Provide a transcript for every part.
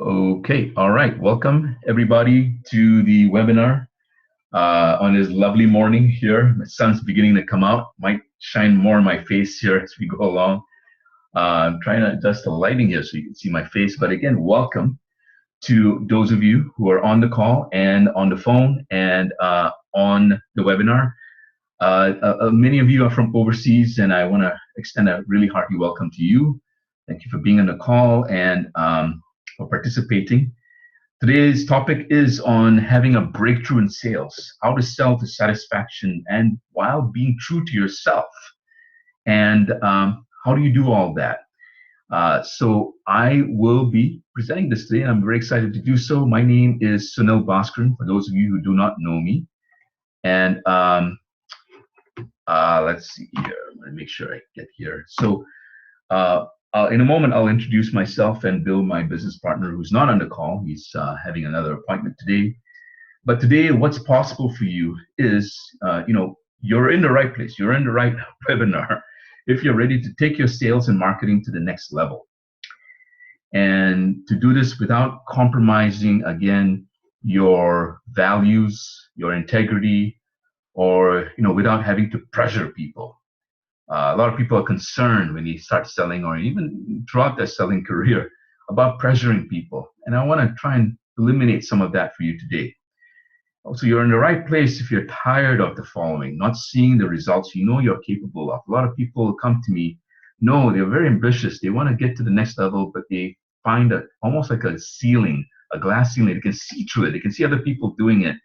Okay, all right. Welcome everybody to the webinar on this lovely morning here. The sun's beginning to come out. Might shine more on my face here as we go along. I'm trying to adjust the lighting here so you can see my face. But again, welcome to those of you who are on the call and on the phone and on the webinar. Many of you are from overseas, and I want to extend a really hearty welcome to you. Thank you for being on the call and for participating. Today's topic is on having a breakthrough in sales, how to sell to satisfaction and while being true to yourself. And how do you do all that? So I will be presenting this today, and I'm very excited to do so. My name is Suno Bhaskaran, for those of you who do not know me. And let's see here. I'm going to make sure I get here. So in a moment, I'll introduce myself and Bill, my business partner, who's not on the call. He's having another appointment today. But today, what's possible for you is, you're in the right place. You're in the right webinar if you're ready to take your sales and marketing to the next level. And to do this without compromising, again, your values, your integrity, or without having to pressure people. A lot of people are concerned when they start selling, or even throughout their selling career, about pressuring people. And I want to try and eliminate some of that for you today. Also, you're in the right place if you're tired of the following, not seeing the results you know you're capable of. A lot of people come to me, they're very ambitious. They want to get to the next level, but they find almost like a ceiling, a glass ceiling. They can see through it. They can see other people doing it.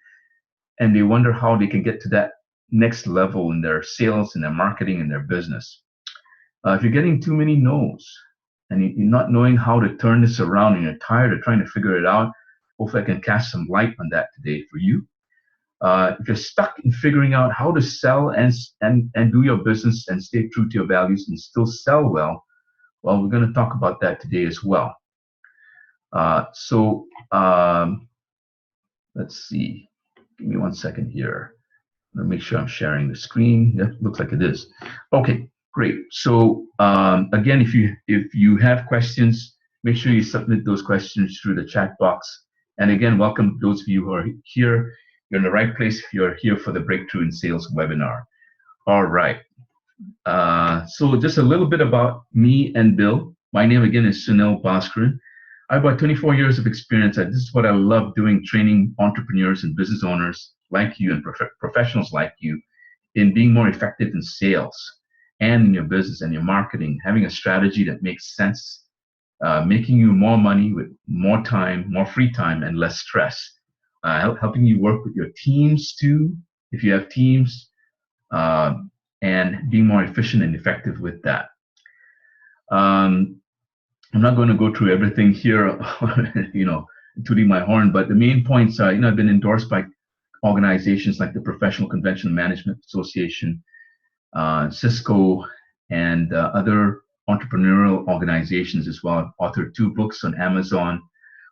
And they wonder how they can get to that next level in their sales, in their marketing, in their business. If you're getting too many no's and you're not knowing how to turn this around and you're tired of trying to figure it out, hopefully I can cast some light on that today for you. If you're stuck in figuring out how to sell and do your business and stay true to your values and still sell well, we're going to talk about that today as well. Let's see. Give me 1 second here. Let me make sure I'm sharing the screen. That looks like it is. Okay, great. So again, if you have questions, make sure you submit those questions through the chat box. And again, welcome those of you who are here. You're in the right place if you're here for the Breakthrough in Sales webinar. All right. So just a little bit about me and Bill. My name again is Sunil Bhaskaran. I have about 24 years of experience. This is what I love doing, training entrepreneurs and business owners like you and professionals like you in being more effective in sales and in your business and your marketing, having a strategy that makes sense, making you more money with more time, more free time, and less stress. Helping you work with your teams too, if you have teams, and being more efficient and effective with that. I'm not going to go through everything here, tooting my horn, but the main points are, I've been endorsed by organizations like the Professional Convention Management Association, Cisco, and other entrepreneurial organizations as well. I've authored 2 books on Amazon.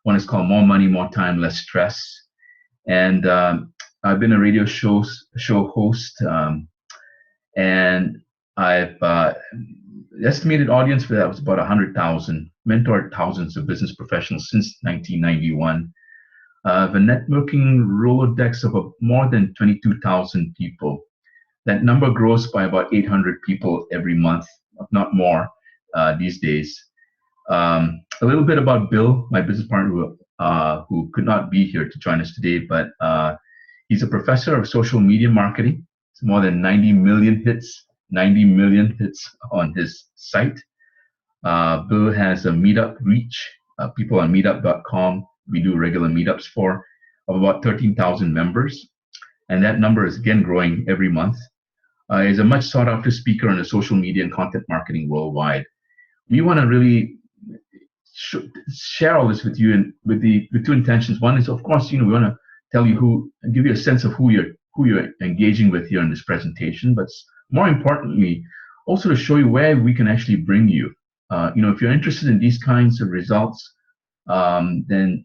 One is called More Money, More Time, Less Stress. And I've been a radio show host, and I've the estimated audience for that was about 100,000, mentored thousands of business professionals since 1991. The networking Rolodex of more than 22,000 people. That number grows by about 800 people every month, if not more, these days. A little bit about Bill, my business partner, who could not be here to join us today, but he's a professor of social media marketing. It's more than 90 million hits on his site. Bill has a meetup reach. People on meetup.com, we do regular meetups for, of about 13,000 members. And that number is again growing every month. He's a much sought after speaker on the social media and content marketing worldwide. We want to really share all this with you, and with 2 intentions. One is, of course, we want to tell you give you a sense of who you're engaging with here in this presentation, but more importantly, also to show you where we can actually bring you. If you're interested in these kinds of results, then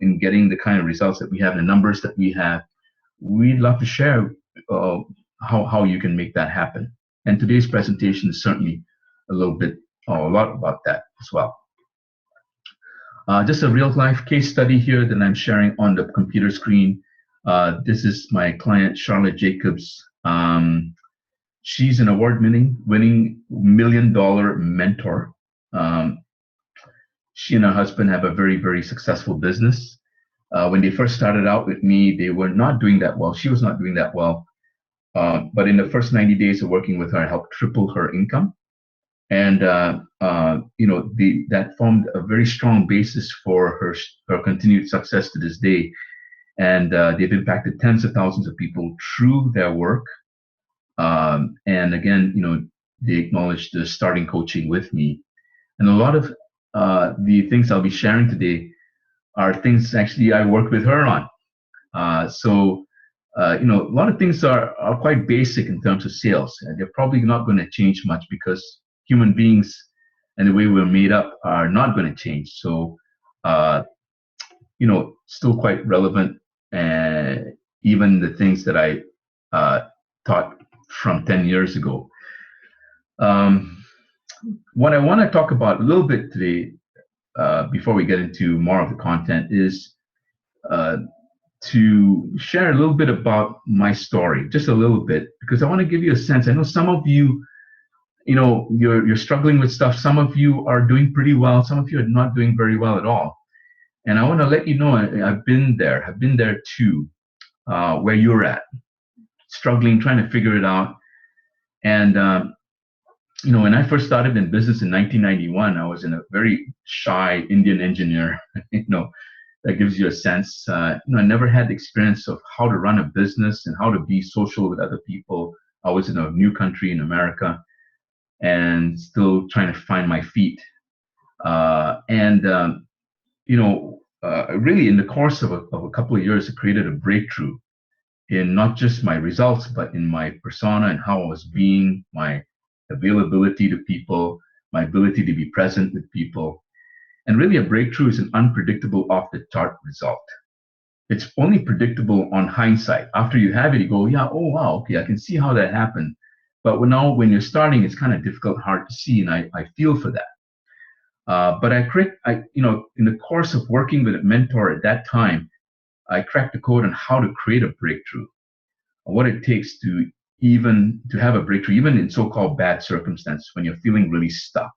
in getting the kind of results that we have, the numbers that we have, we'd love to share how you can make that happen. And today's presentation is certainly a little bit, or a lot about that as well. Just a real life case study here that I'm sharing on the computer screen. This is my client, Charlotte Jacobs. She's an award-winning $1 million mentor. Um, she and her husband have a very, very successful business. When they first started out with me, they were not doing that well. She was not doing that well. But in the first 90 days of working with her, I helped triple her income. And that formed a very strong basis for her continued success to this day. And they've impacted tens of thousands of people through their work. And again, they acknowledge the starting coaching with me. And a lot of the things I'll be sharing today are things actually I work with her on. A lot of things are quite basic in terms of sales. And they're probably not going to change much because human beings and the way we're made up are not going to change. So, still quite relevant. And even the things that I taught from 10 years ago. What I want to talk about a little bit today, before we get into more of the content, is to share a little bit about my story, just a little bit, because I want to give you a sense. I know some of you, you're struggling with stuff. Some of you are doing pretty well. Some of you are not doing very well at all. And I want to let you know I've been there too, where you're at, struggling, trying to figure it out. And when I first started in business in 1991, I was in a very shy Indian engineer. That gives you a sense. I never had the experience of how to run a business and how to be social with other people. I was in a new country in America and still trying to find my feet. Really in the course of a couple of years, it created a breakthrough in not just my results, but in my persona and how I was being, my availability to people, my ability to be present with people. And really a breakthrough is an unpredictable off-the-chart result. It's only predictable on hindsight. After you have it, you go, yeah, oh, wow, okay, I can see how that happened. But when you're starting, it's kind of difficult, hard to see, and I feel for that. But in the course of working with a mentor at that time, I cracked the code on how to create a breakthrough, what it takes to have a breakthrough, even in so-called bad circumstances when you're feeling really stuck.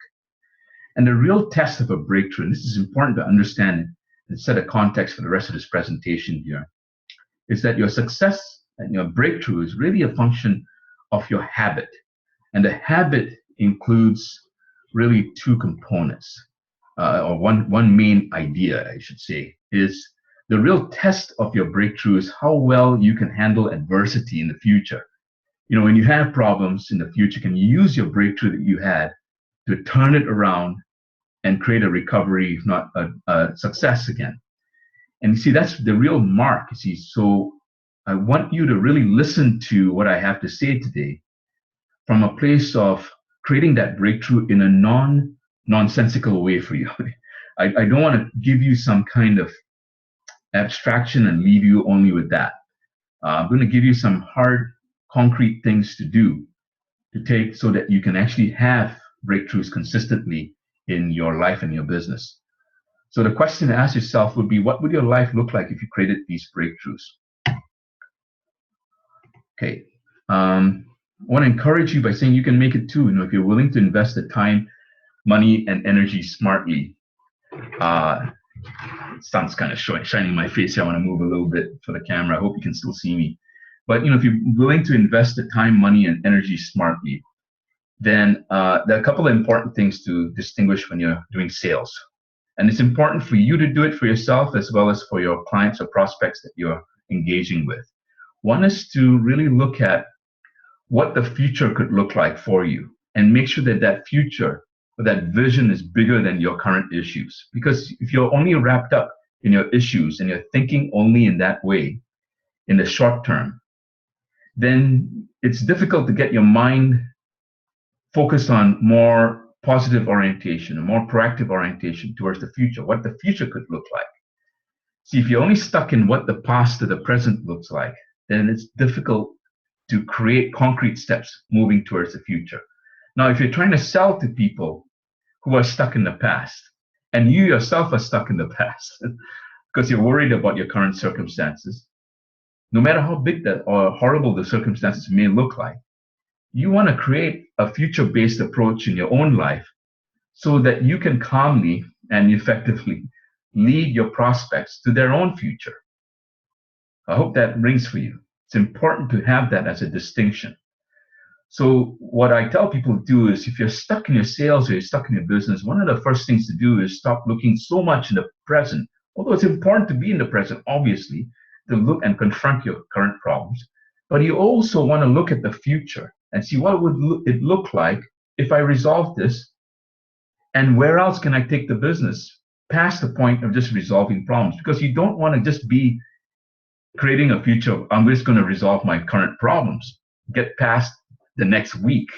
And the real test of a breakthrough, and this is important to understand and set a context for the rest of this presentation here, is that your success and your breakthrough is really a function of your habit. And the habit includes really two components, or one main idea, I should say, is the real test of your breakthrough is how well you can handle adversity in the future. When you have problems in the future, can you use your breakthrough that you had to turn it around and create a recovery, if not a success again? And you see, that's the real mark, you see. So I want you to really listen to what I have to say today from a place of creating that breakthrough in a nonsensical way for you. I don't want to give you some kind of abstraction and leave you only with that. I'm going to give you some hard, concrete things to do, to take, so that you can actually have breakthroughs consistently in your life and your business. So the question to ask yourself would be, what would your life look like if you created these breakthroughs? Okay. I want to encourage you by saying you can make it too. If you're willing to invest the time, money, and energy smartly. Sun's kind of shining in my face here. I want to move a little bit for the camera. I hope you can still see me. But if you're willing to invest the time, money, and energy smartly, then there are a couple of important things to distinguish when you're doing sales. And it's important for you to do it for yourself as well as for your clients or prospects that you're engaging with. One is to really look at what the future could look like for you and make sure that that future or that vision is bigger than your current issues. Because if you're only wrapped up in your issues and you're thinking only in that way in the short term, then it's difficult to get your mind focused on more positive orientation, a more proactive orientation towards the future, what the future could look like. See, if you're only stuck in what the past or the present looks like, then it's difficult to create concrete steps moving towards the future. Now, if you're trying to sell to people who are stuck in the past, and you yourself are stuck in the past because you're worried about your current circumstances, no matter how big that or horrible the circumstances may look like, you want to create a future-based approach in your own life so that you can calmly and effectively lead your prospects to their own future. I hope that rings for you. It's important to have that as a distinction. So what I tell people to do is if you're stuck in your sales or you're stuck in your business, one of the first things to do is stop looking so much in the present. Although it's important to be in the present, obviously, to look and confront your current problems. But you also want to look at the future and see what would it look like if I resolve this, and where else can I take the business past the point of just resolving problems? Because you don't want to just be creating a future of, I'm just going to resolve my current problems, get past the next week.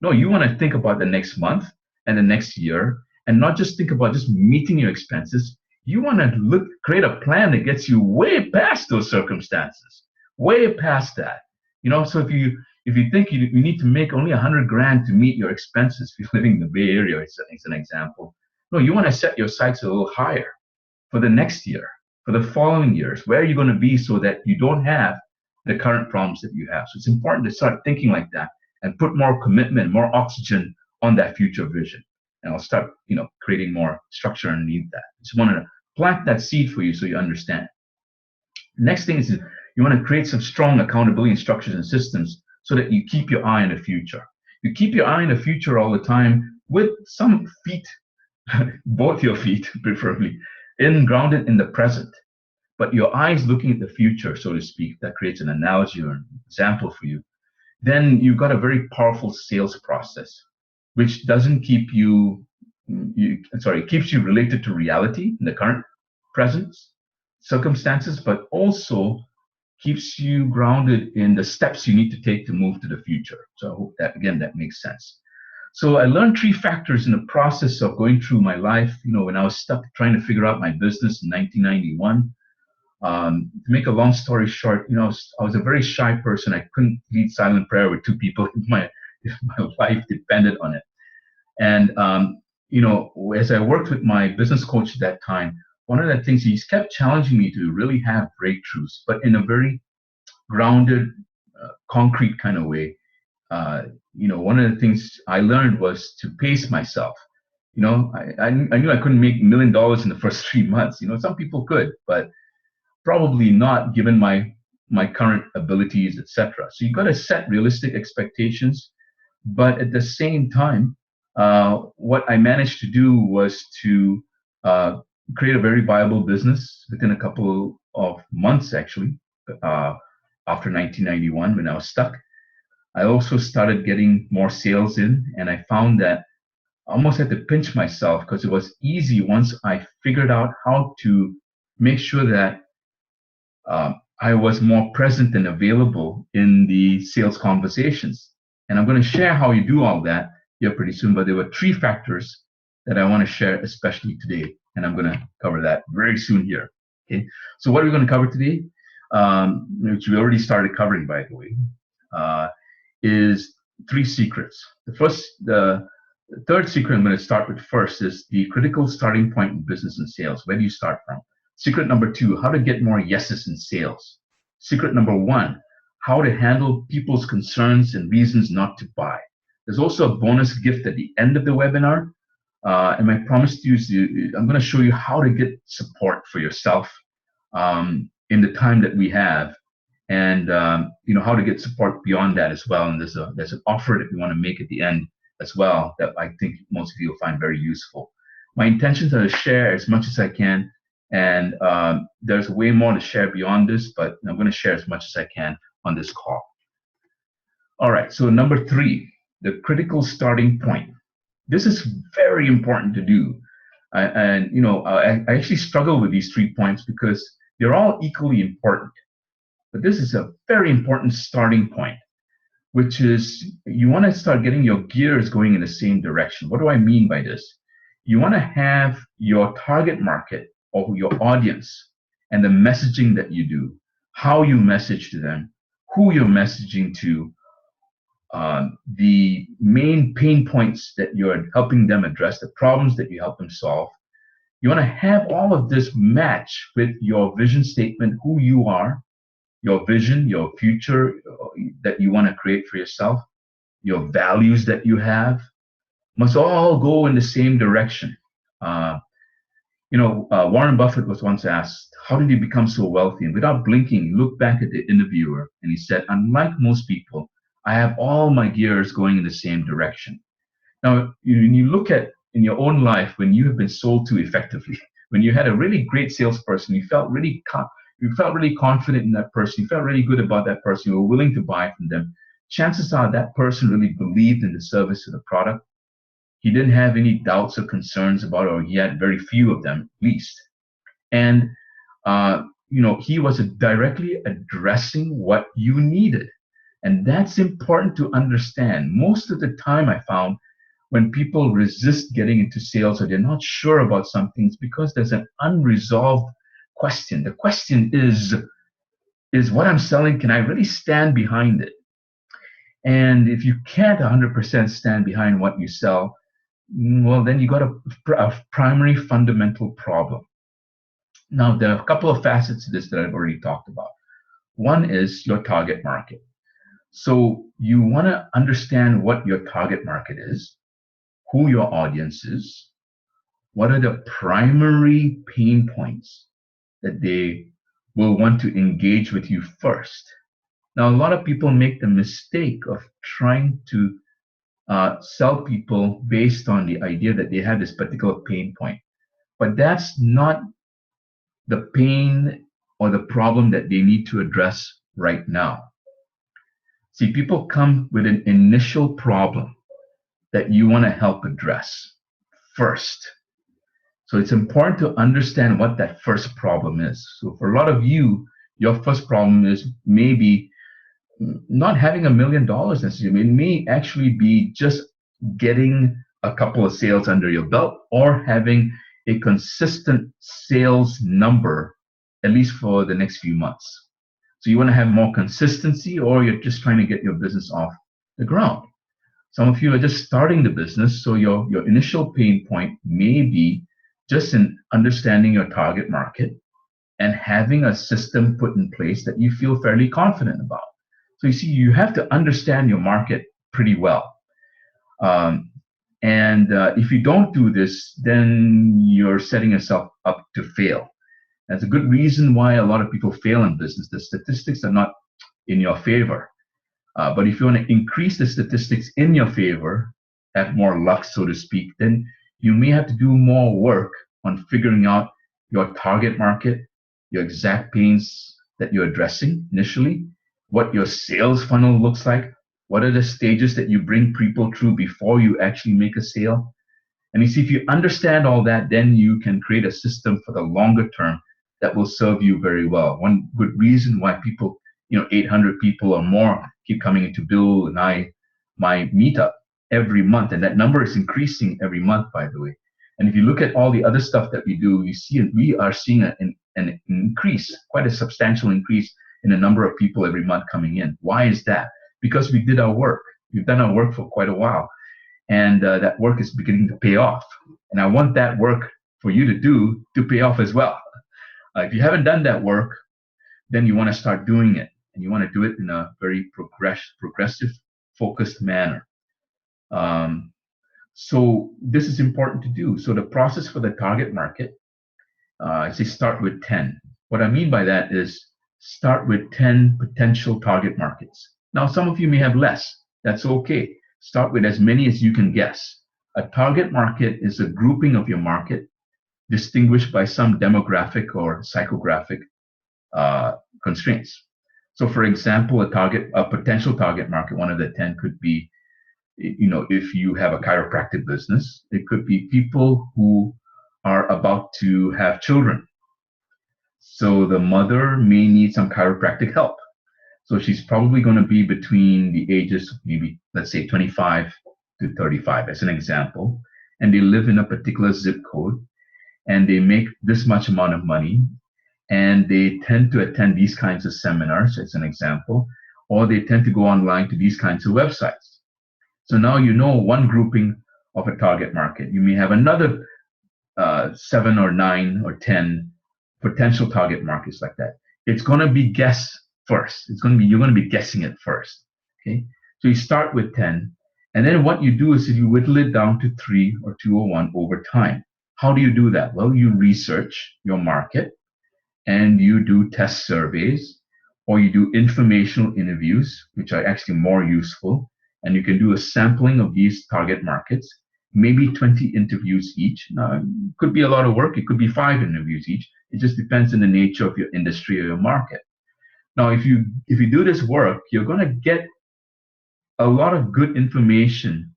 No, you want to think about the next month and the next year, and not just think about just meeting your expenses. You want to create a plan that gets you way past those circumstances, way past that. So if you think you need to make only 100 grand to meet your expenses if you're living in the Bay Area, it's an example. No, you want to set your sights a little higher for the next year, for the following years. Where are you going to be so that you don't have the current problems that you have? So it's important to start thinking like that and put more commitment, more oxygen on that future vision. And I'll start, creating more structure underneath that. Just want to plant that seed for you so you understand. Next thing is you want to create some strong accountability structures and systems so that you keep your eye on the future. You keep your eye on the future all the time with some feet, both your feet preferably, grounded in the present. But your eyes looking at the future, so to speak, that creates an analogy or an example for you. Then you've got a very powerful sales process, which doesn't keep keeps you related to reality in the current present circumstances, but also keeps you grounded in the steps you need to take to move to the future. So I hope that, again, that makes sense. So I learned 3 factors in the process of going through my life, when I was stuck trying to figure out my business in 1991. To make a long story short, I was a very shy person. I couldn't lead silent prayer with 2 people if my life depended on it. And, as I worked with my business coach at that time, one of the things he kept challenging me to really have breakthroughs, but in a very grounded, concrete kind of way. One of the things I learned was to pace myself. I knew I couldn't make $1 million in the first 3 months. Some people could, but probably not given my current abilities, etc. So you've got to set realistic expectations, but at the same time, what I managed to do was to create a very viable business within a couple of months, actually, after 1991 when I was stuck. I also started getting more sales in, and I found that I almost had to pinch myself because it was easy once I figured out how to make sure that I was more present and available in the sales conversations. And I'm going to share how you do all that here pretty soon, but there were 3 factors that I want to share especially today, and I'm going to cover that very soon here. Okay, so what are we going to cover today, which we already started covering, by the way, is 3 secrets. The third secret I'm going to start with first is the critical starting point in business and sales. Where do you start from? Secret number 2, how to get more yeses in sales. Secret number 1, how to handle people's concerns and reasons not to buy. There's also a bonus gift at the end of the webinar. And my promise to you is I'm going to show you how to get support for yourself in the time that we have, and how to get support beyond that as well. And there's an offer that we want to make at the end as well that I think most of you will find very useful. My intentions are to share as much as I can, and there's way more to share beyond this, but I'm going to share as much as I can on this call. All right, so number 3, the critical starting point. This is very important to do. I actually struggle with these 3 points because they're all equally important. But this is a very important starting point, which is you want to start getting your gears going in the same direction. What do I mean by this? You want to have your target market or your audience and the messaging that you do, how you message to them, who you're messaging to, the main pain points that you're helping them address, the problems that you help them solve. You want to have all of this match with your vision statement, who you are, your vision, your future that you want to create for yourself, your values that you have, must all go in the same direction. Uh, Warren Buffett was once asked, how did he become so wealthy? And without blinking, he looked back at the interviewer and he said, unlike most people, I have all my gears going in the same direction. Now, when you look at in your own life, when you have been sold to effectively, when you had a really great salesperson, you felt really confident in that person, you felt really good about that person, you were willing to buy from them. Chances are that person really believed in the service of the product. He didn't have any doubts or concerns about it, or he had very few of them, at least. And he was directly addressing what you needed. And that's important to understand. Most of the time I found when people resist getting into sales or they're not sure about something, it's because there's an unresolved question. The question is what I'm selling, can I really stand behind it? And if you can't 100% stand behind what you sell, well, then you got a primary fundamental problem. Now, there are a couple of facets to this that I've already talked about. One is your target market. So you want to understand what your target market is, who your audience is, what are the primary pain points that they will want to engage with you first. Now, a lot of people make the mistake of trying to sell people based on the idea that they have this particular pain point. But that's not the pain or the problem that they need to address right now. See, people come with an initial problem that you want to help address first. So it's important to understand what that first problem is. So for a lot of you, your first problem is maybe not having $1 million necessarily. It may actually be just getting a couple of sales under your belt or having a consistent sales number, at least for the next few months. So you want to have more consistency, or you're just trying to get your business off the ground. Some of you are just starting the business, so your initial pain point may be just in understanding your target market and having a system put in place that you feel fairly confident about. So you see, you have to understand your market pretty well. If you don't do this, then you're setting yourself up to fail. That's a good reason why a lot of people fail in business. The statistics are not in your favor. But if you want to increase the statistics in your favor, have more luck, so to speak, then you may have to do more work on figuring out your target market, your exact pains that you're addressing initially, what your sales funnel looks like, what are the stages that you bring people through before you actually make a sale. And you see, if you understand all that, then you can create a system for the longer term that will serve you very well. One good reason why people, 800 people or more keep coming into Bill and my meetup every month, and that number is increasing every month, by the way. And if you look at all the other stuff that we do, you see we are seeing an increase, quite a substantial increase in the number of people every month coming in. Why is that? Because we did our work. We've done our work for quite a while, and that work is beginning to pay off. And I want that work for you to do to pay off as well. If you haven't done that work, then you want to start doing it, and you want to do it in a very progressive, focused manner. So this is important to do. So the process for the target market, I say start with 10. What I mean by that is start with 10 potential target markets. Now, some of you may have less. That's okay. Start with as many as you can guess. A target market is a grouping of your market distinguished by some demographic or psychographic constraints. So, for example, a potential target market, one of the 10 could be, if you have a chiropractic business, it could be people who are about to have children. So the mother may need some chiropractic help. So she's probably going to be between the ages, maybe, let's say 25 to 35 as an example, and they live in a particular zip code, and they make this much amount of money, and they tend to attend these kinds of seminars as an example, or they tend to go online to these kinds of websites. So now you know one grouping of a target market. You may have another 7 or 9 or 10 potential target markets like that. It's going to be guess first. You're going to be guessing it first. Okay. So you start with 10, and then what you do is you whittle it down to 3 or 2 or 1 over time. How do you do that? Well, you research your market and you do test surveys, or you do informational interviews, which are actually more useful. And you can do a sampling of these target markets, maybe 20 interviews each. Now, it could be a lot of work. It could be 5 interviews each. It just depends on the nature of your industry or your market. Now, if you do this work, you're going to get a lot of good information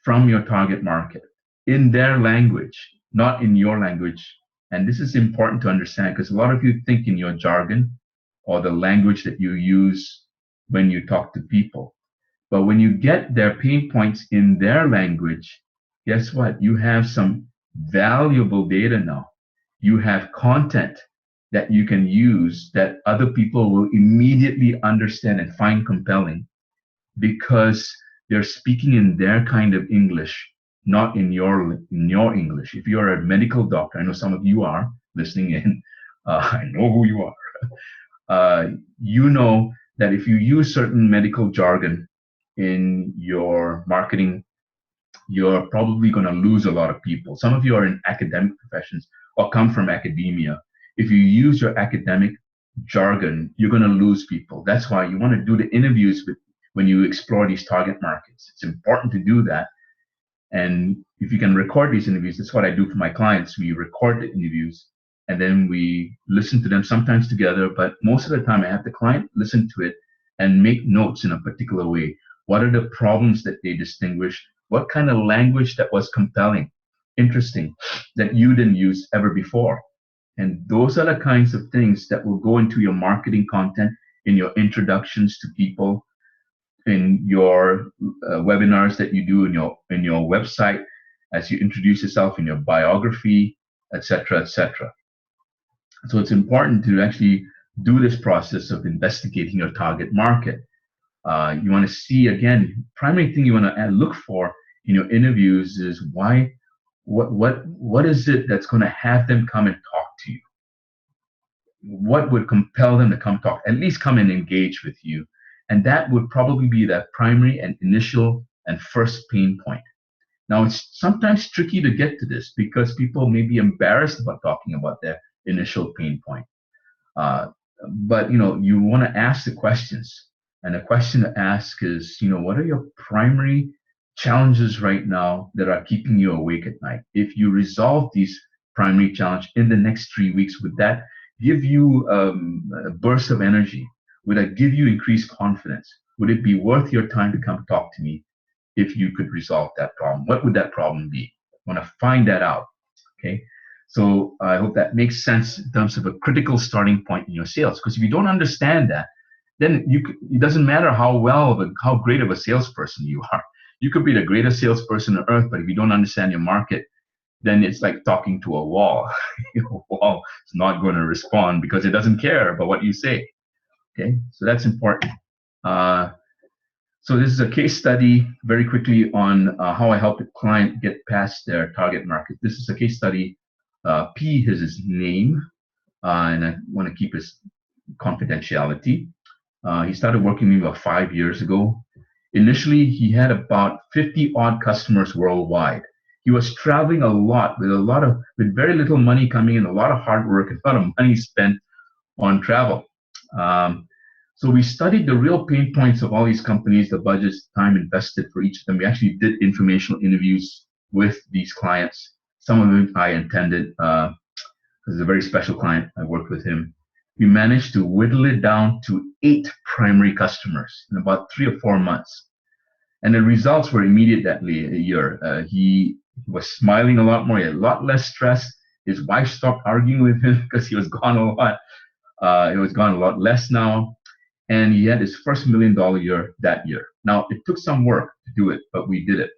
from your target market in their language, not in your language. And this is important to understand because a lot of you think in your jargon or the language that you use when you talk to people. But when you get their pain points in their language, guess what? You have some valuable data now. You have content that you can use that other people will immediately understand and find compelling because they're speaking in their kind of English, not in your English. If you're a medical doctor, I know some of you are listening in. I know who you are. You know that if you use certain medical jargon in your marketing, you're probably going to lose a lot of people. Some of you are in academic professions or come from academia. If you use your academic jargon, you're going to lose people. That's why you want to do the interviews when you explore these target markets. It's important to do that. And if you can record these interviews, that's what I do for my clients. We record the interviews and then we listen to them sometimes together, but most of the time I have the client listen to it and make notes in a particular way. What are the problems that they distinguish? What kind of language that was compelling, interesting, that you didn't use ever before? And those are the kinds of things that will go into your marketing content, in your introductions to people, in your webinars that you do in your website, as you introduce yourself in your biography, etc., etc. So it's important to actually do this process of investigating your target market. You want to see, again, primary thing you want to look for in your interviews is what is it that's going to have them come and talk to you? What would compel them to come talk, at least come and engage with you? And that would probably be that primary and initial and first pain point. Now, it's sometimes tricky to get to this because people may be embarrassed about talking about their initial pain point. But you want to ask the questions. And the question to ask is, what are your primary challenges right now that are keeping you awake at night? If you resolve these primary challenges in the next 3 weeks, would that give you a burst of energy? Would that give you increased confidence? Would it be worth your time to come talk to me if you could resolve that problem? What would that problem be? I want to find that out. Okay. So I hope that makes sense in terms of a critical starting point in your sales. Because if you don't understand that, then it doesn't matter how great of a salesperson you are. You could be the greatest salesperson on earth, but if you don't understand your market, then it's like talking to a wall. A wall is not going to respond because it doesn't care about what you say. Okay, so that's important. So this is a case study very quickly on how I help a client get past their target market. This is a case study. P is his name, and I want to keep his confidentiality. He started working with me about 5 years ago. Initially, he had about 50 odd customers worldwide. He was traveling a lot with very little money coming in, a lot of hard work, and a lot of money spent on travel. So we studied the real pain points of all these companies, the budgets, time invested for each of them. We actually did informational interviews with these clients. Some of them I attended because it's a very special client. I worked with him. We managed to whittle it down to 8 primary customers in about 3 or 4 months. And the results were immediately a year. He was smiling a lot more. He had a lot less stress. His wife stopped arguing with him because he was gone a lot. It was gone a lot less now. And he had his first $1 million year that year. Now, it took some work to do it, but we did it.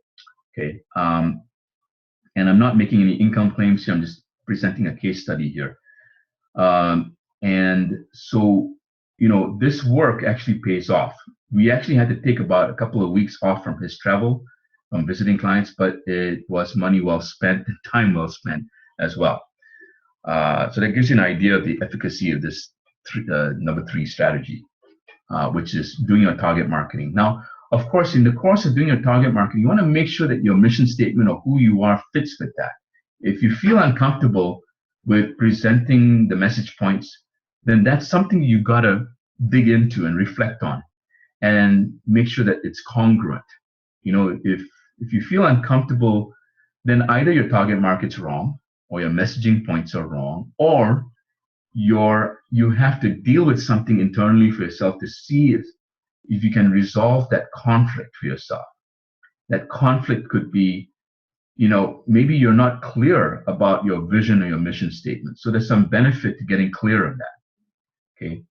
Okay. And I'm not making any income claims here. I'm just presenting a case study here. And so this work actually pays off. We actually had to take about a couple of weeks off from his travel, from visiting clients, but it was money well spent and time well spent as well. So that gives you an idea of the efficacy of this number three strategy, which is doing your target marketing. Now, of course, in the course of doing your target marketing, you want to make sure that your mission statement or who you are fits with that. If you feel uncomfortable with presenting the message points, then that's something you got to dig into and reflect on and make sure that it's congruent. If you feel uncomfortable, then either your target market's wrong or your messaging points are wrong, or you have to deal with something internally for yourself to see if you can resolve that conflict for yourself. That conflict could be, maybe you're not clear about your vision or your mission statement. So there's some benefit to getting clear on that. Okay.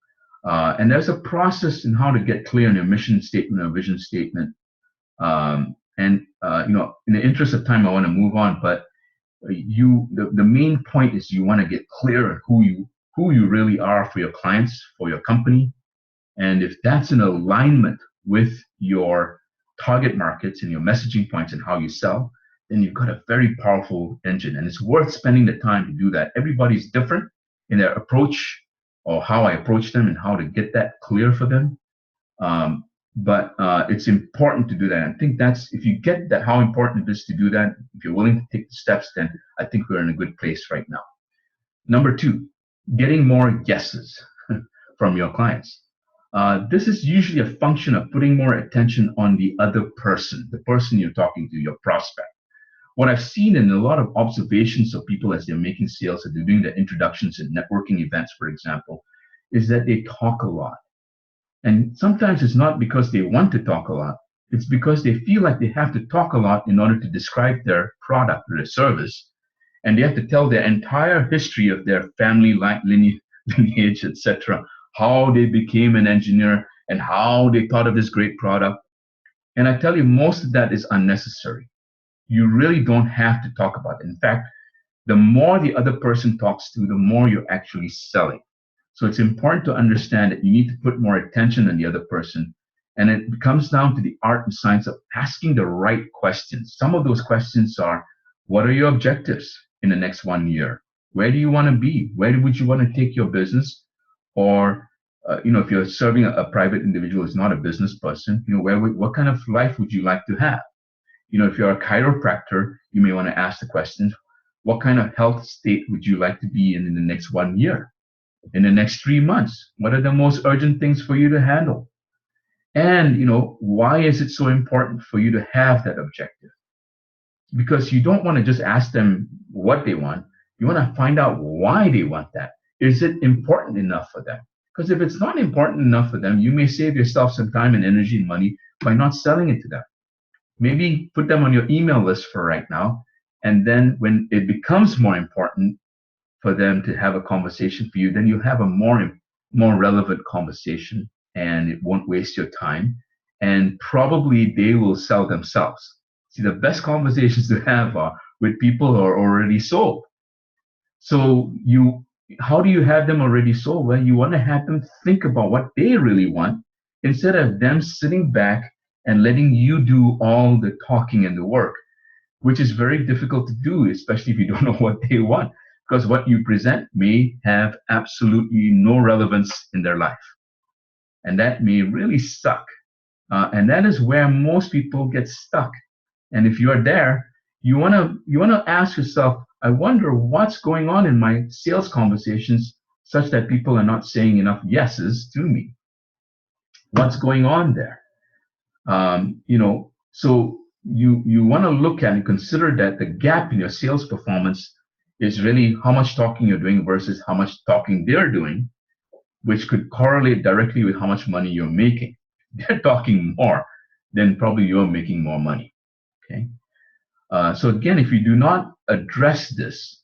And there's a process in how to get clear on your mission statement or vision statement. In the interest of time, I want to move on, but the main point is you want to get clear on who you really are for your clients, for your company. And if that's in alignment with your target markets and your messaging points and how you sell, then you've got a very powerful engine. And it's worth spending the time to do that. Everybody's different in their approach or how I approach them and how to get that clear for them. But it's important to do that. I think if you get that, how important it is to do that, if you're willing to take the steps, then I think we're in a good place right now. Number two, getting more yeses from your clients. This is usually a function of putting more attention on the other person, the person you're talking to, your prospect. What I've seen in a lot of observations of people as they're making sales, or they're doing their introductions and networking events, for example, is that they talk a lot. And sometimes it's not because they want to talk a lot. It's because they feel like they have to talk a lot in order to describe their product or their service. And they have to tell their entire history of their family lineage, etc., how they became an engineer and how they thought of this great product. And I tell you, most of that is unnecessary. You really don't have to talk about it. In fact, the more the other person talks to, the more you're actually selling. So it's important to understand that you need to put more attention on the other person. And it comes down to the art and science of asking the right questions. Some of those questions are, what are your objectives in the next 1 year? Where do you want to be? Where would you want to take your business? Or, if you're serving a private individual who's not a business person, what kind of life would you like to have? If you're a chiropractor, you may want to ask the question, what kind of health state would you like to be in the next 1 year? In the next 3 months? What are the most urgent things for you to handle? And, why is it so important for you to have that objective? Because you don't want to just ask them what they want. You want to find out why they want that. Is it important enough for them? Because if it's not important enough for them, you may save yourself some time and energy and money by not selling it to them. Maybe put them on your email list for right now. And then when it becomes more important for them to have a conversation for you, then you have a more relevant conversation and it won't waste your time. And probably they will sell themselves. See, the best conversations to have are with people who are already sold. So how do you have them already sold? Well, you want to have them think about what they really want instead of them sitting back and letting you do all the talking and the work, which is very difficult to do, especially if you don't know what they want, because what you present may have absolutely no relevance in their life. And that may really suck. And that is where most people get stuck. And if you're there, you want to ask yourself, I wonder what's going on in my sales conversations such that people are not saying enough yeses to me. What's going on there? So you want to look at and consider that the gap in your sales performance is really how much talking you're doing versus how much talking they're doing, which could correlate directly with how much money you're making. They're talking more, then probably you're making more money. Okay. So again, if you do not address this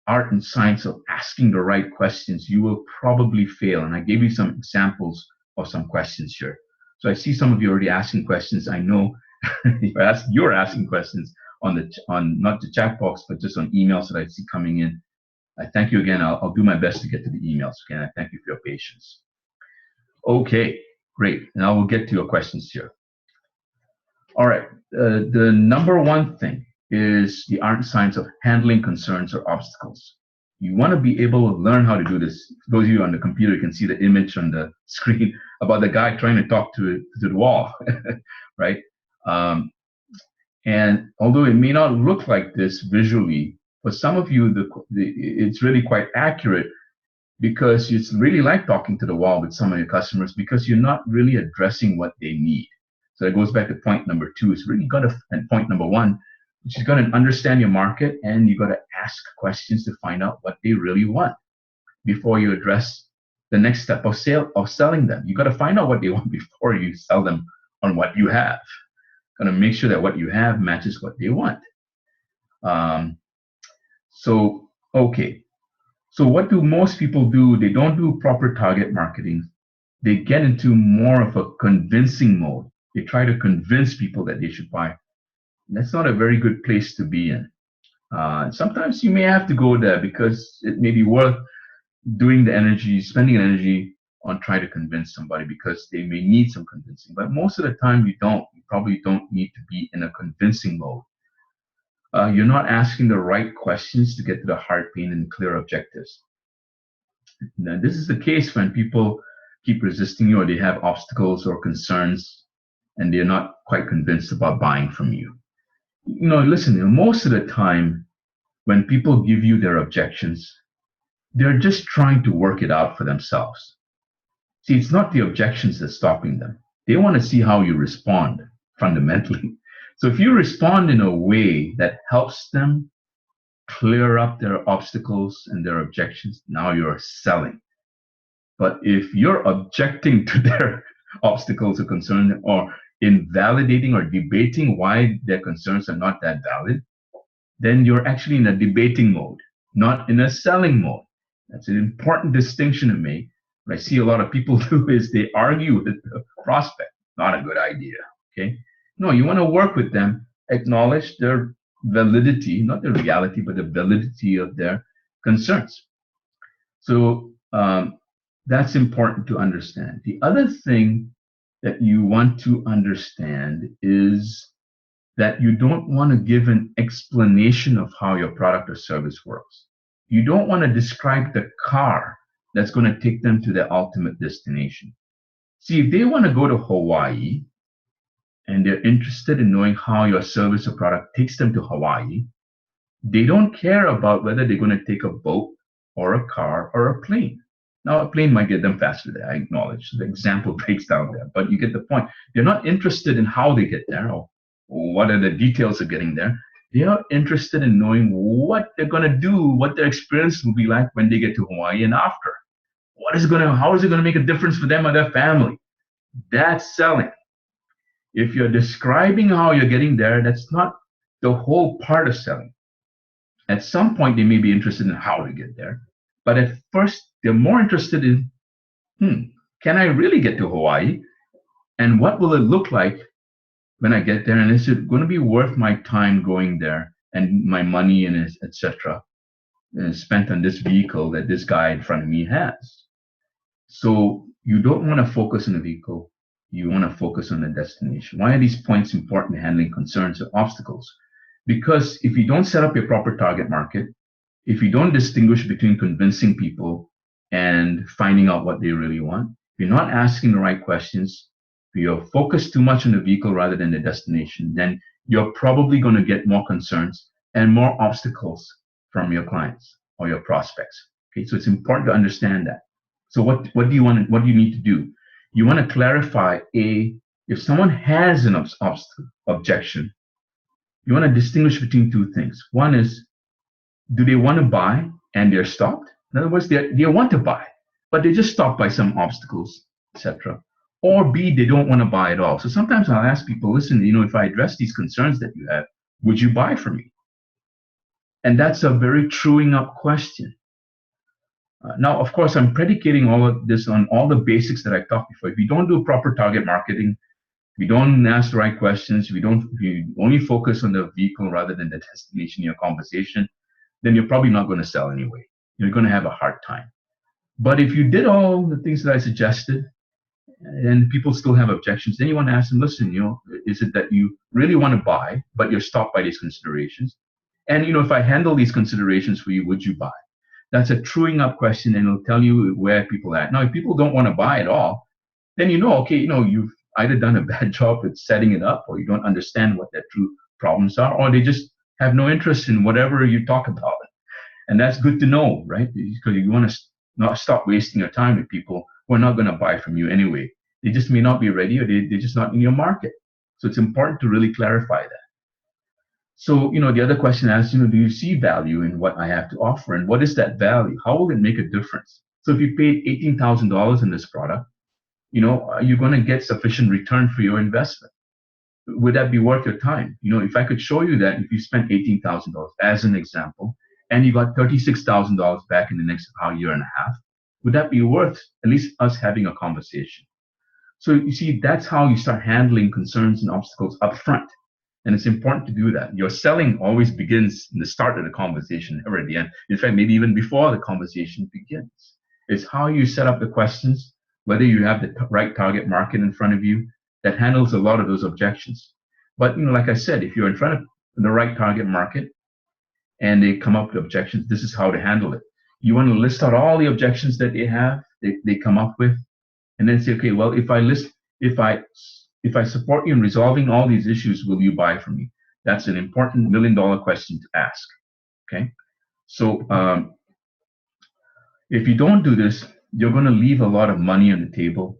art and science of asking the right questions, you will probably fail. And I gave you some examples of some questions here. So I see some of you already asking questions. I know you're asking questions on not the chat box, but just on emails that I see coming in. I thank you again. I'll do my best to get to the emails. Again, I thank you for your patience. Okay, great. Now we'll get to your questions here. All right. The number one thing is the art and science of handling concerns or obstacles. You want to be able to learn how to do this. For those of you on the computer, you can see the image on the screen about the guy trying to talk to the wall, right? Um, and although it may not look like this visually, for some of you, it's really quite accurate because it's really like talking to the wall with some of your customers because you're not really addressing what they need. So it goes back to point number two. It's really got to, and point number one, which is got to understand your market and you got to ask questions to find out what they really want before you address the next step of selling them. You got to find out what they want before you sell them on what you have. Got to make sure that what you have matches what they want. Okay. So what do most people do? They don't do proper target marketing. They get into more of a convincing mode. They try to convince people that they should buy. That's not a very good place to be in. Sometimes you may have to go there because it may be worth spending energy on trying to convince somebody because they may need some convincing. But most of the time you don't. You probably don't need to be in a convincing mode. You're not asking the right questions to get to the heart pain and clear objectives. Now, this is the case when people keep resisting you or they have obstacles or concerns and they're not quite convinced about buying from you. Listen, most of the time when people give you their objections, they're just trying to work it out for themselves. See, it's not the objections that's stopping them. They want to see how you respond fundamentally. So if you respond in a way that helps them clear up their obstacles and their objections, now you're selling. But if you're objecting to their obstacles or concerns or invalidating or debating why their concerns are not that valid, then you're actually in a debating mode, not in a selling mode. That's an important distinction to make. What I see a lot of people do is they argue with the prospect. Not a good idea, okay? No, you want to work with them, acknowledge their validity, not the reality, but the validity of their concerns. So that's important to understand. The other thing that you want to understand is that you don't want to give an explanation of how your product or service works. You don't want to describe the car that's going to take them to their ultimate destination. See, if they want to go to Hawaii and they're interested in knowing how your service or product takes them to Hawaii, they don't care about whether they're going to take a boat or a car or a plane. Now, a plane might get them faster there, I acknowledge. The example breaks down there, but you get the point. They're not interested in how they get there or what are the details of getting there. They are interested in knowing what they're going to do, what their experience will be like when they get to Hawaii and after. How is it going to make a difference for them or their family? That's selling. If you're describing how you're getting there, that's not the whole part of selling. At some point, they may be interested in how to get there. But at first, they're more interested in, can I really get to Hawaii? And what will it look like when I get there? And is it going to be worth my time going there and my money and etc. spent on this vehicle that this guy in front of me has? So you don't want to focus on the vehicle. You want to focus on the destination. Why are these points important in handling concerns or obstacles? Because if you don't set up your proper target market, if you don't distinguish between convincing people and finding out what they really want, if you're not asking the right questions, if you're focused too much on the vehicle rather than the destination, then you're probably going to get more concerns and more obstacles from your clients or your prospects. Okay, so it's important to understand that. So what do you need to do? You want to clarify if someone has an objection, you want to distinguish between two things. One is, do they want to buy and they're stopped? In other words, they want to buy, but they just stopped by some obstacles, etc. Or B, they don't want to buy at all. So sometimes I'll ask people, listen, if I address these concerns that you have, would you buy from me? And that's a very truing up question. Now, of course, I'm predicating all of this on all the basics that I talked before. If you don't do proper target marketing, if you don't ask the right questions, if you only focus on the vehicle rather than the destination in your conversation, then you're probably not going to sell anyway. You're going to have a hard time. But if you did all the things that I suggested, and people still have objections, then you want to ask them, listen, is it that you really want to buy, but you're stopped by these considerations? And, if I handle these considerations for you, would you buy? That's a truing up question, and it'll tell you where people are at. Now, if people don't want to buy at all, then okay, you've either done a bad job with setting it up, or you don't understand what their true problems are, or they just have no interest in whatever you talk about. And that's good to know, right? Because you want to not stop wasting your time with people who are not going to buy from you anyway. They just may not be ready, or they're just not in your market. So it's important to really clarify that. So, the other question asks, do you see value in what I have to offer? And what is that value? How will it make a difference? So if you paid $18,000 in this product, are you going to get sufficient return for your investment? Would that be worth your time? If I could show you that if you spent $18,000 as an example, and you got $36,000 back in the next year and a half, would that be worth at least us having a conversation? So you see, that's how you start handling concerns and obstacles up front. And it's important to do that. Your selling always begins in the start of the conversation, never at the end. In fact, maybe even before the conversation begins. It's how you set up the questions, whether you have the right target market in front of you, that handles a lot of those objections. But, like I said, if you're in front of the right target market and they come up with objections, this is how to handle it. You want to list out all the objections that they come up with, and then say, okay, well, if I support you in resolving all these issues, will you buy from me? That's an important $1 million question to ask. Okay, so if you don't do this, you're going to leave a lot of money on the table,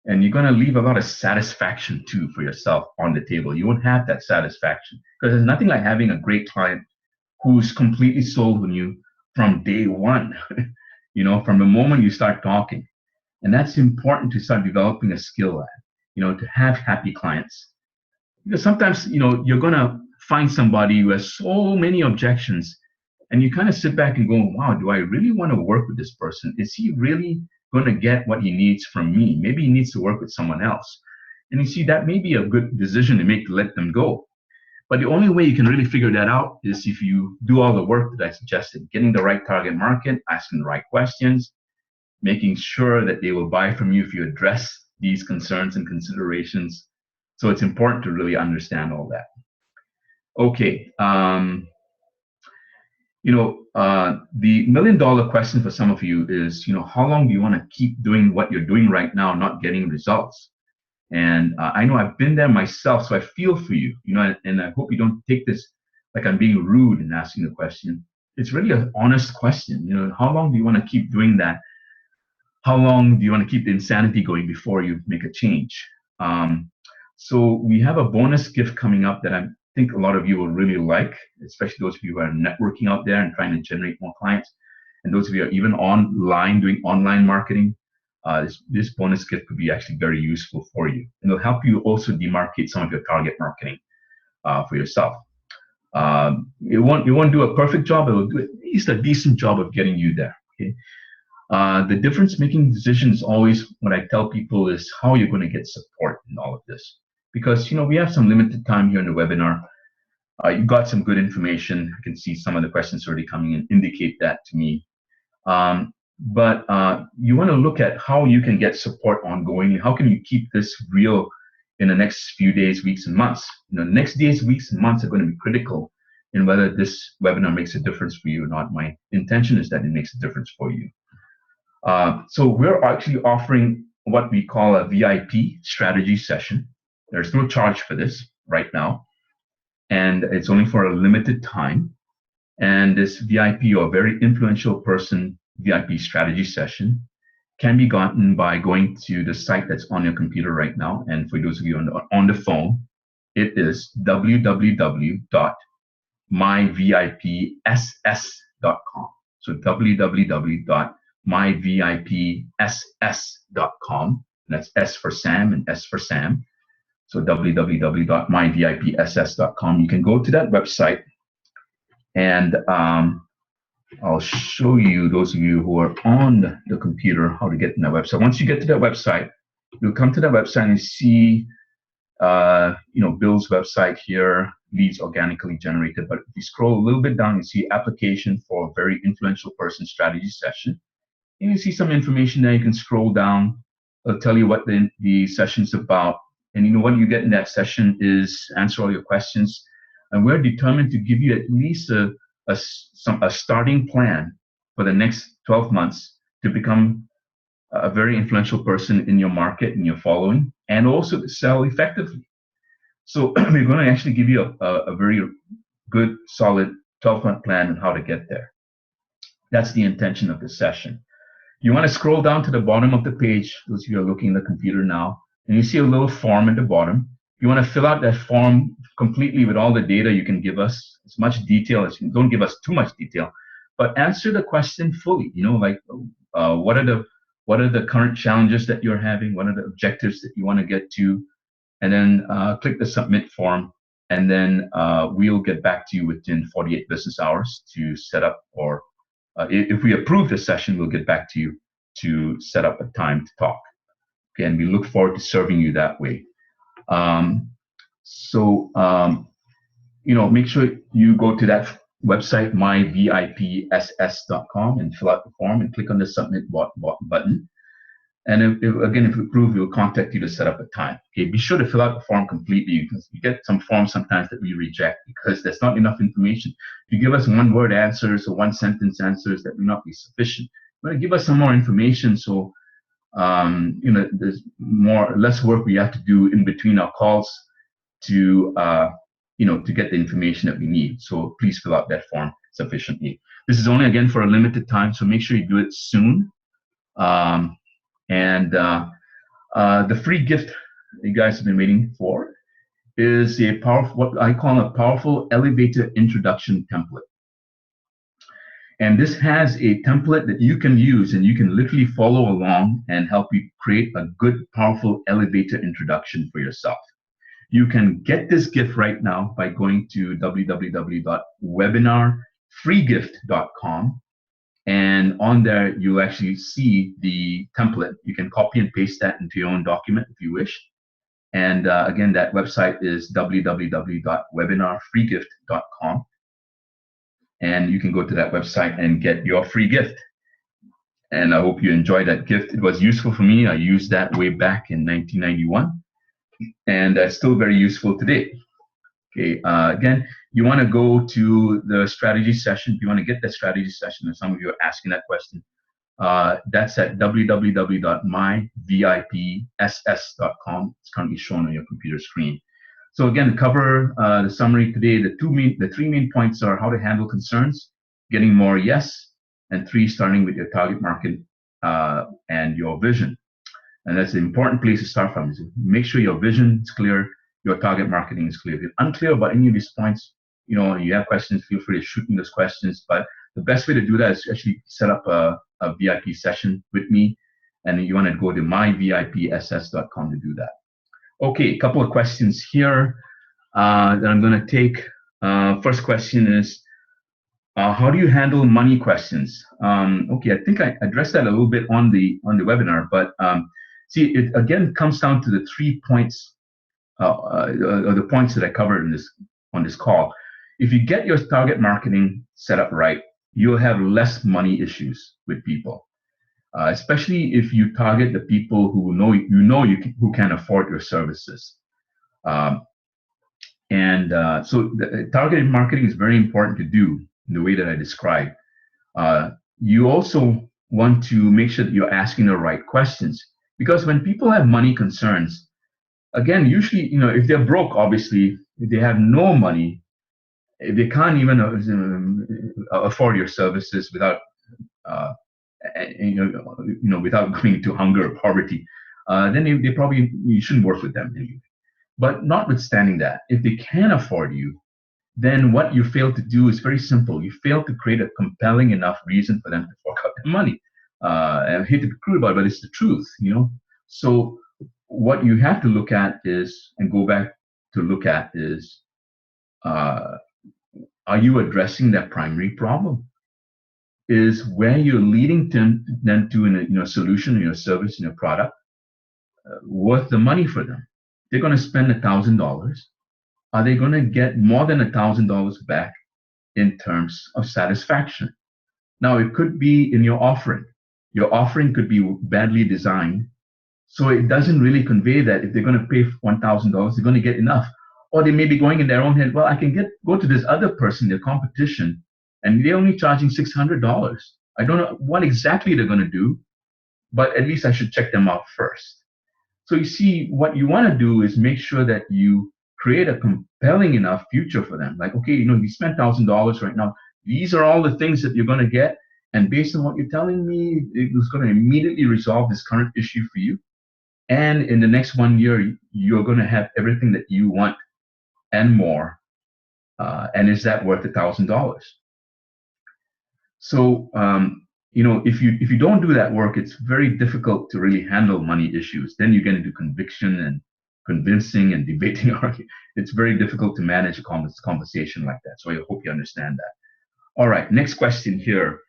and you're going to leave a lot of satisfaction too for yourself on the table. You won't have that satisfaction, because there's nothing like having a great client who's completely sold on you from day one, from the moment you start talking. And that's important to start developing a skill at, to have happy clients. Because sometimes, you're going to find somebody who has so many objections, and you kind of sit back and go, wow, do I really want to work with this person? Is he really going to get what he needs from me? Maybe he needs to work with someone else. And you see, that may be a good decision to make to let them go. But the only way you can really figure that out is if you do all the work that I suggested, getting the right target market, asking the right questions, making sure that they will buy from you if you address these concerns and considerations. So it's important to really understand all that. Okay. The $1 million question for some of you is, how long do you want to keep doing what you're doing right now, not getting results? And I know I've been there myself, so I feel for you, and I hope you don't take this like I'm being rude in asking the question. It's really an honest question. How long do you want to keep doing that? How long do you want to keep the insanity going before you make a change? So we have a bonus gift coming up that I think a lot of you will really like, especially those of you who are networking out there and trying to generate more clients. And those of you who are even online, doing online marketing, this bonus gift could be actually very useful for you. And it'll help you also demarcate some of your target marketing for yourself. It won't do a perfect job, it will do at least a decent job of getting you there. Okay. The difference making decisions always, what I tell people, is how you're going to get support in all of this. Because, we have some limited time here in the webinar. You've got some good information. I can see some of the questions already coming in indicate that to me. But you want to look at how you can get support ongoing. How can you keep this real in the next few days, weeks, and months? Next days, weeks, and months are going to be critical in whether this webinar makes a difference for you or not. My intention is that it makes a difference for you. So we're actually offering what we call a VIP strategy session. There's no charge for this right now, and it's only for a limited time. And this VIP, or very influential person VIP strategy session, can be gotten by going to the site that's on your computer right now. And for those of you on the phone, it is www.myvipss.com. So www.myvipss.com. That's S for Sam and S for Sam. So www.myvipss.com. You can go to that website, and I'll show you, those of you who are on the computer, how to get to that website. Once you get to that website, you'll come to that website and see, Bill's website here, leads organically generated. But if you scroll a little bit down, you see application for a very influential person strategy session. And you see some information there. You can scroll down It'll tell you what the session's about. And what you get in that session is answer all your questions. And we're determined to give you at least a starting plan for the next 12 months to become a very influential person in your market and your following, and also to sell effectively. So we're going to actually give you a very good, solid 12-month plan on how to get there. That's the intention of this session. You want to scroll down to the bottom of the page, those of you are looking at the computer now, and you see a little form at the bottom. You want to fill out that form completely with all the data you can give us, as much detail as you can. Don't give us too much detail, but answer the question fully. Like what are the current challenges that you're having? What are the objectives that you want to get to? And then click the submit form, and then we'll get back to you within 48 business hours to set up, or if we approve the session, we'll get back to you to set up a time to talk. Okay, and we look forward to serving you that way. Make sure you go to that website, myvipss.com, and fill out the form and click on the submit button. And if approved, we'll contact you to set up a time. Okay, be sure to fill out the form completely, because we get some forms sometimes that we reject because there's not enough information. If you give us one-word answers or one-sentence answers, that will not be sufficient. But give us some more information, so there's less work we have to do in between our calls to get the information that we need. So please fill out that form sufficiently. This is only, again, for a limited time, so make sure you do it soon. The free gift you guys have been waiting for is what I call a powerful elevator introduction template. And this has a template that you can use, and you can literally follow along and help you create a good, powerful elevator introduction for yourself. You can get this gift right now by going to www.webinarfreegift.com. And on there, you'll actually see the template. You can copy and paste that into your own document if you wish. And again, that website is www.webinarfreegift.com. And you can go to that website and get your free gift. And I hope you enjoy that gift. It was useful for me. I used that way back in 1991. And it's still very useful today. Okay, again, you want to go to the strategy session. If you want to get that strategy session, and some of you are asking that question, that's at www.myvipss.com. It's currently shown on your computer screen. So again, to cover the summary today, the three main points are how to handle concerns, getting more yes, and 3, starting with your target market and your vision. And that's an important place to start from. Is make sure your vision is clear, your target marketing is clear. If you're unclear about any of these points, you have questions, feel free to shoot me those questions. But the best way to do that is actually set up a VIP session with me. And you want to go to myvipss.com to do that. Okay, a couple of questions here that I'm going to take. First question is, how do you handle money questions? Okay, I think I addressed that a little bit on the webinar, but see, it again comes down to the 3 points, or the points that I covered on this call. If you get your target marketing set up right, you'll have less money issues with people. Especially if you target the people who who can afford your services. So the targeted marketing is very important to do in the way that I described. You also want to make sure that you're asking the right questions, because when people have money concerns, again, usually, if they're broke, obviously, if they have no money, if they can't even afford your services without without going into hunger or poverty, then they probably, you shouldn't work with them anyway. But notwithstanding that, if they can afford you, then what you fail to do is very simple. You fail to create a compelling enough reason for them to fork out their money. I hate to be crude about it, but it's the truth, So what you have to look at is, and go back to look at is, are you addressing that primary problem? Is where you're leading them to in a solution, in your service, in your product, worth the money for them? They're going to spend $1,000. Are they going to get more than $1,000 back in terms of satisfaction? Now, it could be in your offering. Your offering could be badly designed So it doesn't really convey that if they're going to pay $1,000, they're going to get enough. Or they may be going in their own head, well, I can go to this other person, their competition, and they're only charging $600. I don't know what exactly they're going to do, but at least I should check them out first. So you see, what you want to do is make sure that you create a compelling enough future for them. Like, okay, you spent $1,000 right now. These are all the things that you're going to get. And based on what you're telling me, it's going to immediately resolve this current issue for you. And in the next 1 year, you're going to have everything that you want and more. And is that worth $1,000? So, if you don't do that work, it's very difficult to really handle money issues. Then you get into conviction and convincing and debating. It's very difficult to manage a conversation like that. So I hope you understand that. All right, next question here.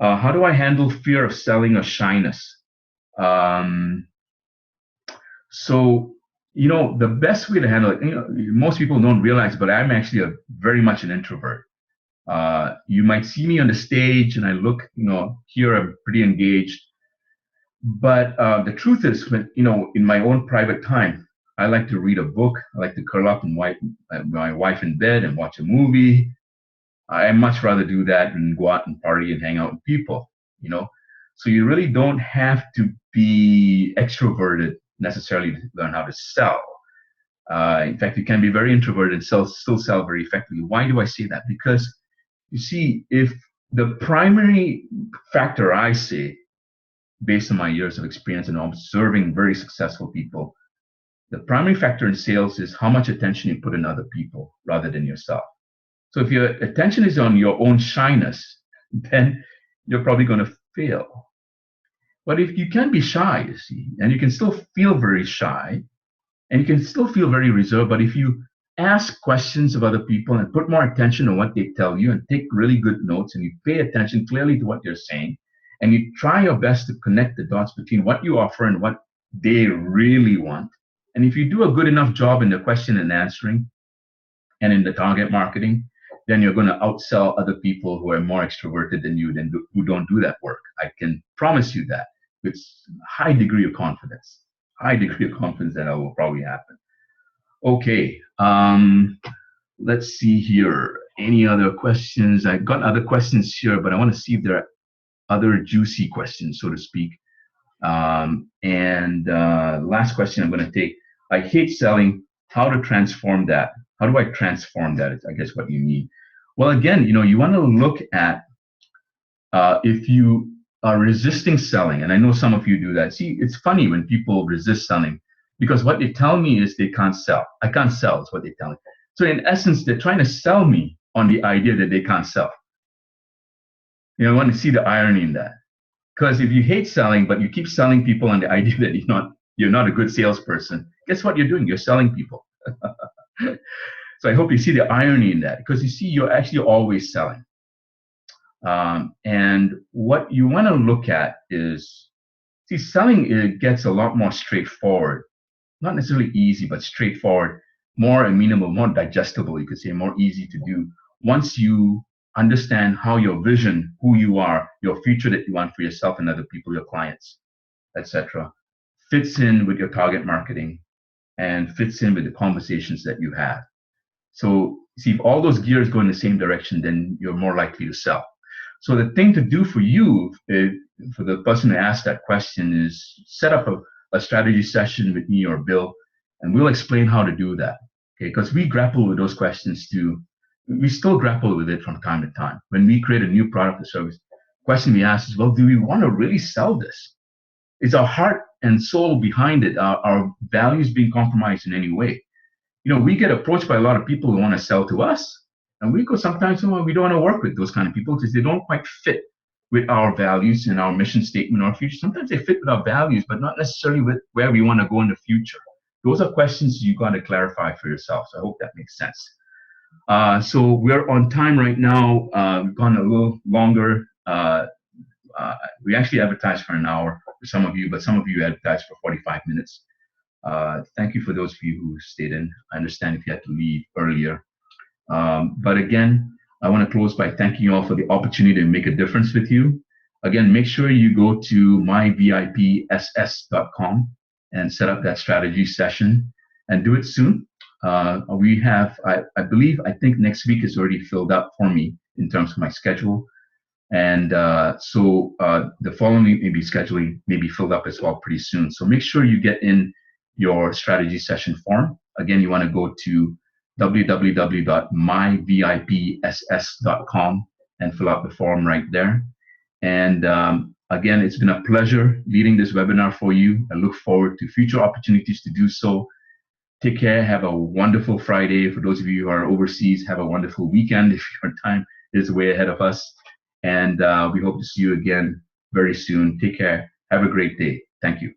How do I handle fear of selling or shyness? So, the best way to handle it, most people don't realize, but I'm actually very much an introvert. You might see me on the stage and I look, here I'm pretty engaged. But the truth is, in my own private time, I like to read a book. I like to curl up and my wife in bed and watch a movie. I much rather do that than go out and party and hang out with people, So you really don't have to be extroverted necessarily to learn how to sell. In fact, you can be very introverted and still sell very effectively. Why do I say that? Because you see, if the primary factor I see, based on my years of experience and observing very successful people, the primary factor in sales is how much attention you put in other people rather than yourself. So if your attention is on your own shyness, then you're probably going to fail. But if you can be shy, you see, and you can still feel very shy, and you can still feel very reserved, but if you ask questions of other people and put more attention on what they tell you and take really good notes and you pay attention clearly to what they're saying, and you try your best to connect the dots between what you offer and what they really want. And if you do a good enough job in the question and answering and in the target marketing, then you're going to outsell other people who are more extroverted than you, who don't do that work. I can promise you that with high degree of confidence that will probably happen. Okay, let's see here. Any other questions? I've got other questions here, but I want to see if there are other juicy questions, so to speak. Last question I'm going to take. I hate selling. How to transform that? How do I transform that? Is I guess what you need. Well, again, you want to look at if you are resisting selling, and I know some of you do that. See, it's funny when people resist selling because what they tell me is they can't sell. I can't sell is what they tell me. So in essence, they're trying to sell me on the idea that they can't sell. I want to see the irony in that. Because if you hate selling, but you keep selling people on the idea that you're not a good salesperson, guess what you're doing? You're selling people. So I hope you see the irony in that, because you see, you're actually always selling. And what you want to look at is, see, selling, it gets a lot more straightforward. Not necessarily easy, but straightforward, more amenable, more digestible, you could say, more easy to do once you understand how your vision, who you are, your future that you want for yourself and other people, your clients, etc., fits in with your target marketing and fits in with the conversations that you have. So see, if all those gears go in the same direction, then you're more likely to sell. So the thing to do for you, for the person who asked that question, is set up a strategy session with me or Bill, and we'll explain how to do that. Okay, because we grapple with those questions too. We still grapple with it from time to time. When we create a new product or service, the question we ask is, well, do we want to really sell this? Is our heart and soul behind it? Our values being compromised in any way? We get approached by a lot of people who want to sell to us, and we go sometimes, we don't want to work with those kind of people because they don't quite fit with our values and our mission statement or future. Sometimes they fit with our values, but not necessarily with where we want to go in the future. Those are questions you got to clarify for yourself. So I hope that makes sense. So we're on time right now. We've gone a little longer. We actually advertised for an hour for some of you, but some of you advertised for 45 minutes. Thank you for those of you who stayed in. I understand if you had to leave earlier. But again, I want to close by thanking you all for the opportunity to make a difference with you. Again, make sure you go to myvipss.com and set up that strategy session and do it soon. We have, I think next week is already filled up for me in terms of my schedule. And the following week maybe scheduling may be filled up as well pretty soon. So make sure you get in your strategy session form. Again, you want to go to www.myvipss.com and fill out the form right there. And again, it's been a pleasure leading this webinar for you. I look forward to future opportunities to do so. Take care. Have a wonderful Friday. For those of you who are overseas, have a wonderful weekend if your time is way ahead of us. And we hope to see you again very soon. Take care. Have a great day. Thank you.